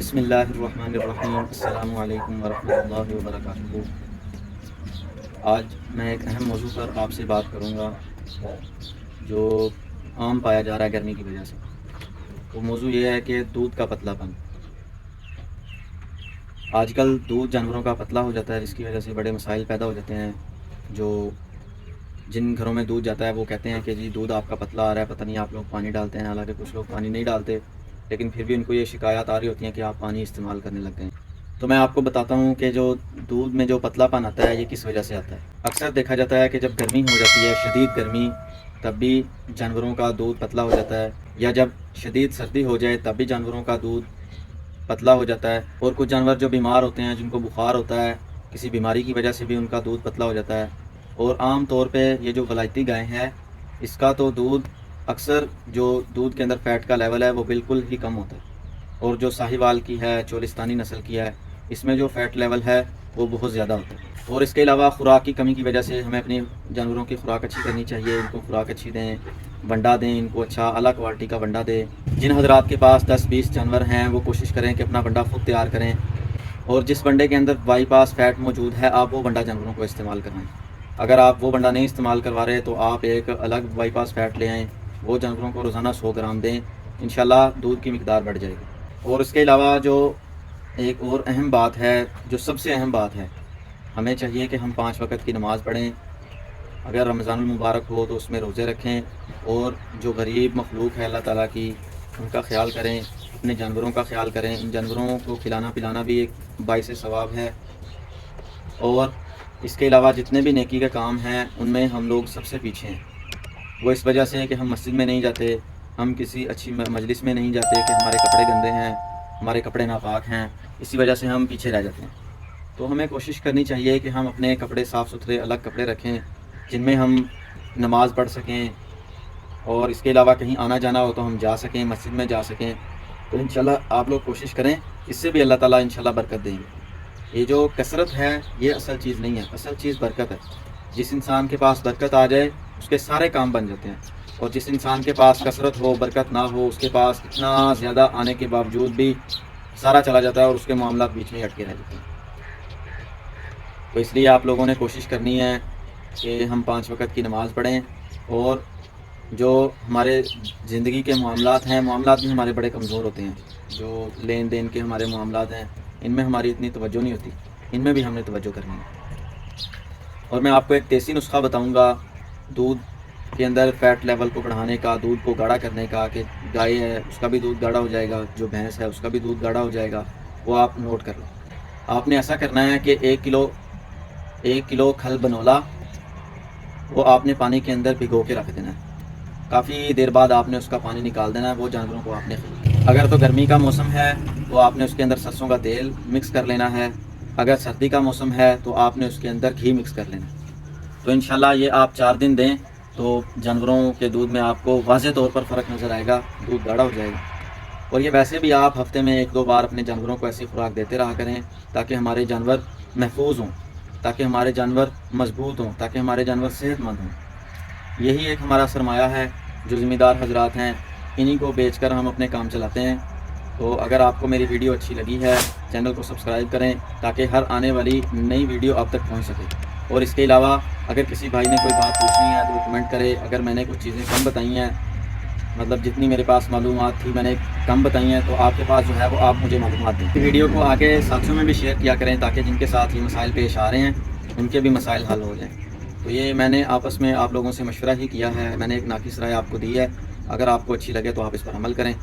بسم اللہ الرحمن الرحیم، السلام علیکم ورحمۃ اللہ وبرکاتہ۔ آج میں ایک اہم موضوع پر آپ سے بات کروں گا جو عام پایا جا رہا ہے گرمی کی وجہ سے۔ وہ موضوع یہ ہے کہ دودھ کا پتلا پن۔ آج کل دودھ جانوروں کا پتلا ہو جاتا ہے، جس کی وجہ سے بڑے مسائل پیدا ہو جاتے ہیں۔ جن گھروں میں دودھ جاتا ہے وہ کہتے ہیں کہ جی دودھ آپ کا پتلا آ رہا ہے، پتہ نہیں آپ لوگ پانی ڈالتے ہیں، حالانکہ کچھ لوگ پانی نہیں ڈالتے، لیکن پھر بھی ان کو یہ شکایات آ رہی ہوتی ہیں کہ آپ پانی استعمال کرنے لگ گئے ہیں۔ تو میں آپ کو بتاتا ہوں کہ جو دودھ میں جو پتلا پن آتا ہے یہ کس وجہ سے آتا ہے۔ اکثر دیکھا جاتا ہے کہ جب گرمی ہو جاتی ہے، شدید گرمی، تب بھی جانوروں کا دودھ پتلا ہو جاتا ہے، یا جب شدید سردی ہو جائے تب بھی جانوروں کا دودھ پتلا ہو جاتا ہے۔ اور کچھ جانور جو بیمار ہوتے ہیں، جن کو بخار ہوتا ہے، کسی بیماری کی وجہ سے بھی ان کا دودھ پتلا ہو جاتا ہے۔ اور عام طور پہ یہ جو ولائتی گائے ہے، اس کا تو دودھ اکثر جو دودھ کے اندر فیٹ کا لیول ہے وہ بالکل ہی کم ہوتا ہے، اور جو ساہیوال کی ہے، چولستانی نسل کی ہے، اس میں جو فیٹ لیول ہے وہ بہت زیادہ ہوتا ہے۔ اور اس کے علاوہ خوراک کی کمی کی وجہ سے ہمیں اپنی جانوروں کی خوراک اچھی کرنی چاہیے، ان کو خوراک اچھی دیں، ونڈا دیں، ان کو اچھا اعلیٰ کوالٹی کا ونڈا دیں۔ جن حضرات کے پاس 10-20 جانور ہیں وہ کوشش کریں کہ اپنا ونڈا خود تیار کریں، اور جس ونڈے کے اندر بائی پاس فیٹ موجود ہے آپ وہ ونڈا جانوروں کو استعمال کروائیں۔ اگر آپ وہ ونڈا نہیں استعمال کروا رہے تو آپ ایک الگ بائی پاس فیٹ لے آئیں، وہ جانوروں کو روزانہ 100 گرام دیں، انشاءاللہ دودھ کی مقدار بڑھ جائے گی۔ اور اس کے علاوہ جو ایک اور اہم بات ہے، جو سب سے اہم بات ہے، ہمیں چاہیے کہ ہم 5 وقت کی نماز پڑھیں۔ اگر رمضان المبارک ہو تو اس میں روزے رکھیں، اور جو غریب مخلوق ہے اللہ تعالیٰ کی، ان کا خیال کریں، اپنے جانوروں کا خیال کریں۔ ان جانوروں کو کھلانا پلانا بھی ایک باعث ثواب ہے۔ اور اس کے علاوہ جتنے بھی نیکی کے کام ہیں ان میں ہم لوگ سب سے پیچھے ہیں۔ وہ اس وجہ سے کہ ہم مسجد میں نہیں جاتے، ہم کسی اچھی مجلس میں نہیں جاتے کہ ہمارے کپڑے گندے ہیں، ہمارے کپڑے ناپاک ہیں، اسی وجہ سے ہم پیچھے رہ جاتے ہیں۔ تو ہمیں کوشش کرنی چاہیے کہ ہم اپنے کپڑے صاف ستھرے الگ کپڑے رکھیں، جن میں ہم نماز پڑھ سکیں، اور اس کے علاوہ کہیں آنا جانا ہو تو ہم جا سکیں، مسجد میں جا سکیں۔ تو انشاءاللہ آپ لوگ کوشش کریں، اس سے بھی اللہ تعالیٰ انشاءاللہ برکت دیں گے۔ یہ جو کثرت ہے یہ اصل چیز نہیں ہے، اصل چیز برکت ہے۔ جس انسان کے پاس برکت آ جائے اس کے سارے کام بن جاتے ہیں، اور جس انسان کے پاس کثرت ہو، برکت نہ ہو، اس کے پاس اتنا زیادہ آنے کے باوجود بھی سارا چلا جاتا ہے اور اس کے معاملات بیچ میں اٹکے رہ جاتے ہیں۔ تو اس لیے آپ لوگوں نے کوشش کرنی ہے کہ ہم 5 وقت کی نماز پڑھیں، اور جو ہمارے زندگی کے معاملات ہیں، معاملات بھی ہمارے بڑے کمزور ہوتے ہیں۔ جو لین دین کے ہمارے معاملات ہیں ان میں ہماری اتنی توجہ نہیں ہوتی، ان میں بھی ہم نے توجہ کرنی ہے۔ اور میں آپ کو ایک دیسی نسخہ بتاؤں گا دودھ کے اندر فیٹ لیول کو بڑھانے کا، دودھ کو گاڑھا کرنے کا، کہ گائے ہے اس کا بھی دودھ گاڑھا ہو جائے گا، جو بھینس ہے اس کا بھی دودھ گاڑھا ہو جائے گا۔ وہ آپ نوٹ کر لیں۔ آپ نے ایسا کرنا ہے کہ 1 کلو کھل بنولا وہ آپ نے پانی کے اندر بھگو کے رکھ دینا ہے۔ کافی دیر بعد آپ نے اس کا پانی نکال دینا ہے، وہ جانوروں کو آپ نے اگر تو گرمی کا موسم ہے تو آپ نے اس کے اندر سرسوں کا تیل مکس کر لینا ہے، اگر سردی کا موسم ہے تو آپ نے اس کے اندر گھی مکس کر لینا ہے۔ تو انشاءاللہ یہ آپ 4 دن دیں تو جانوروں کے دودھ میں آپ کو واضح طور پر فرق نظر آئے گا، دودھ گاڑھا ہو جائے گا۔ اور یہ ویسے بھی آپ ہفتے میں 1-2 بار اپنے جانوروں کو ایسی خوراک دیتے رہا کریں، تاکہ ہمارے جانور محفوظ ہوں، تاکہ ہمارے جانور مضبوط ہوں، تاکہ ہمارے جانور صحت مند ہوں۔ یہی ایک ہمارا سرمایہ ہے جو ذمہ دار حضرات ہیں، انہی کو بیچ کر ہم اپنے کام چلاتے ہیں۔ تو اگر آپ کو میری ویڈیو اچھی لگی ہے چینل کو سبسکرائب کریں، تاکہ ہر آنے والی نئی ویڈیو آپ تک پہنچ سکے۔ اور اس کے علاوہ اگر کسی بھائی نے کوئی بات پوچھنی ہے تو وہ کمنٹ کرے۔ اگر میں نے کچھ چیزیں کم بتائی ہیں، مطلب جتنی میرے پاس معلومات تھی میں نے کم بتائی ہیں، تو آپ کے پاس جو ہے وہ آپ مجھے معلومات دیں۔ ویڈیو کو آگے ساتھیوں میں بھی شیئر کیا کریں، تاکہ جن کے ساتھ یہ مسائل پیش آ رہے ہیں ان کے بھی مسائل حل ہو جائیں۔ تو یہ میں نے آپس میں آپ لوگوں سے مشورہ ہی کیا ہے، میں نے ایک ناقص رائے آپ کو دی ہے، اگر آپ کو اچھی لگے تو آپ اس پر عمل کریں۔